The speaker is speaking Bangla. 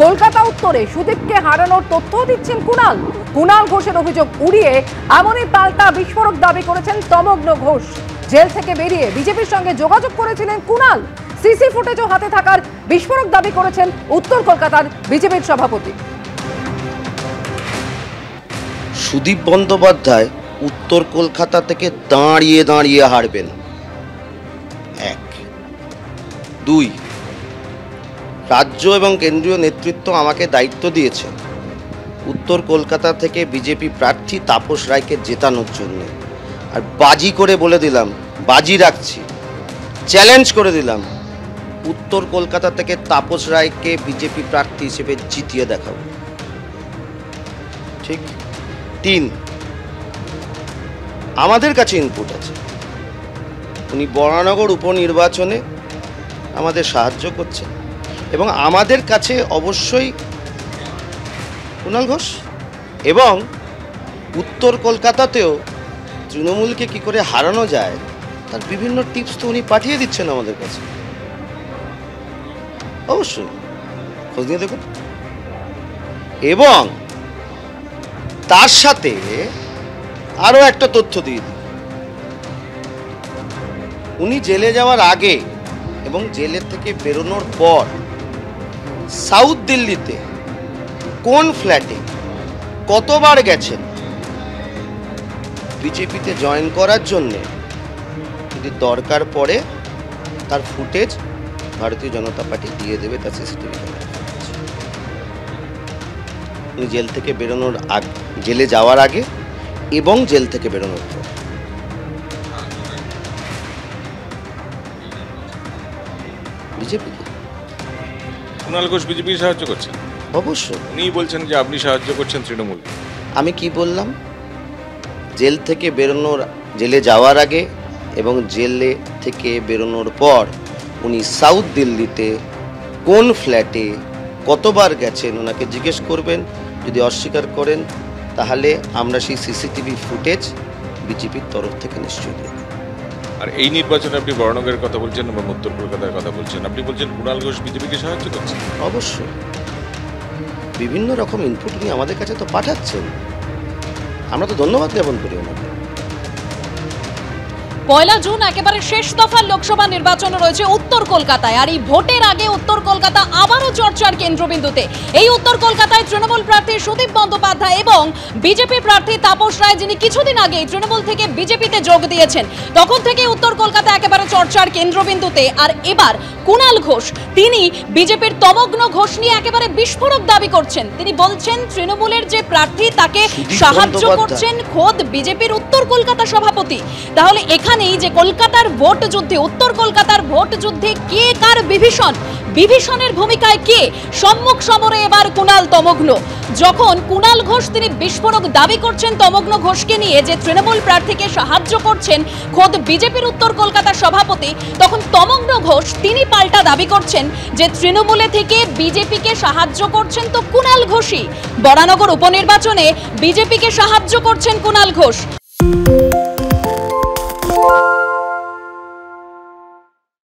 কলকাতা উত্তরে সুদীপকে হারানোর তথ্য দিচ্ছেন কুণাল ঘোষের অভিযোগ উড়িয়ে এমনই পাল্টা বিস্ফোরক দাবি করেছেন তমগ্ন ঘোষ। জেল থেকে বেরিয়ে বিজেপির সঙ্গে যোগাযোগ করেছিলেন কুণাল। সিসি ফুটেজও হাতে থাকার বিস্ফোরক দাবি করেছেন উত্তর কলকাতার বিজেপির সভাপতি। সুদীপ বন্দ্যোপাধ্যায় উত্তর কলকাতা থেকে দাঁড়িয়ে দাঁড়িয়ে হারবেন। 1, 2, রাজ্য এবং কেন্দ্রীয় নেতৃত্ব আমাকে দায়িত্ব দিয়েছে উত্তর কলকাতা থেকে বিজেপি প্রার্থী তাপস রায়কে জেতানোর জন্য। আর বাজি করে বলে দিলাম, বাজি রাখছি, চ্যালেঞ্জ করে দিলাম, উত্তর কলকাতা থেকে তাপস রায়কে বিজেপি প্রার্থী হিসেবে জিতিয়ে দেখাবো। ঠিক। 3, আমাদের কাছে ইনপুট আছে, উনি বরানগর উপনির্বাচনে আমাদের সাহায্য করছেন এবং আমাদের কাছে অবশ্যই কুণাল ঘোষ এবং উত্তর কলকাতাতেও তৃণমূলকে কি করে হারানো যায় তার বিভিন্ন টিপস তো উনি পাঠিয়ে দিচ্ছেন আমাদের কাছে। অবশ্যই খোঁজ নিয়ে দেখুন। এবং তার সাথে আরো একটা তথ্য দিয়ে দিই, উনি জেলে যাওয়ার আগে এবং জেলের থেকে বেরোনোর পর সাউথ দিল্লিতে কোন ফ্ল্যাটে কতবার গেছেন বিজেপিতে জয়েন করার জন্যে, যদি দরকার পড়ে তার ফুটেজ ভারতীয় জনতা পার্টি দিয়ে দেবে, তার সিসিটিভি ক্যামেরা। উনি জেল থেকে বেরোনোর আগে, জেলে যাওয়ার আগে এবং জেল থেকে বেরোনোর পর বিজেপি। কুণাল ঘোষ বিজেপি সাহায্য করছেন? অবশ্যই। উনি বলছেন যে আপনি সাহায্য করছেন তৃণমূল। আমি কি বললাম? জেল থেকে বেরোনোর, জেলে যাওয়ার আগে এবং জেলে থেকে বেরোনোর পর উনি সাউথ দিল্লিতে কোন ফ্ল্যাটে কতবার গেছেন ওনাকে জিজ্ঞেস করবেন। যদি অস্বীকার করেন তাহলে আমরা সেই সিসিটিভি ফুটেজ বিজেপির তরফ থেকে নিশ্চয়ই দেব। আর এই নির্বাচনে আপনি বরানগরের কথা বলছেন এবং উত্তর কলকাতার কথা বলছেন, আপনি বলছেন কুণাল ঘোষ বিজেপিকে সাহায্য করছেন? অবশ্যই। বিভিন্ন রকম ইনপুট উনি আমাদের কাছে তো পাঠাচ্ছেন, আমরা তো ধন্যবাদ জ্ঞাপন করি ওনাকে। 1 জুন একেবারে শেষ দফার লোকসভা নির্বাচন রয়েছে উত্তর কলকাতায়। আর এই ভোটের আগে উত্তর কলকাতা আবারও চর্চার কেন্দ্রবিন্দুতে। এই উত্তর কলকাতায় তৃণমূল প্রার্থী সুদীপ বন্দ্যোপাধ্যায় এবং বিজেপি প্রার্থী তাপস রায়, যিনি কিছুদিন আগে তৃণমূল থেকে বিজেপিতে যোগ দিয়েছেন, তখন থেকে উত্তর কলকাতা একেবারে চর্চার কেন্দ্রবিন্দুতে। আর এবার কুণাল ঘোষ, তিনি বিজেপির তমগ্ন ঘোষ নিয়ে একেবারে বিস্ফোরক দাবি করছেন। তিনি বলছেন তৃণমূলের যে প্রার্থী তাকে সাহায্য করছেন খোদ বিজেপির উত্তর কলকাতা সভাপতি। তাহলে এখানেই যে কলকাতার ভোট যুদ্ধে, উত্তর কলকাতার ভোট যুদ্ধে কে কার বিভীষণের ভূমিকায় কে, সম্মুখ সমরে এবার কুণাল তমগ্ন। যখন কুণাল ঘোষ তিনি বিস্ফোরক দাবি করছেন তমগ্ন ঘোষকে নিয়ে যে তৃণমূল প্রার্থীকে সাহায্য করছেন খোদ বিজেপির উত্তর কলকাতা সভাপতি, তখন তমগ্ন ঘোষ তিনি পাল্টা দাবি করছেন যে তৃণমূলে থেকে বিজেপিকে সাহায্য করছেন তো কুণাল ঘোষই। বরানগর উপনির্বাচনে বিজেপিকে সাহায্য করছেন কুণাল ঘোষ।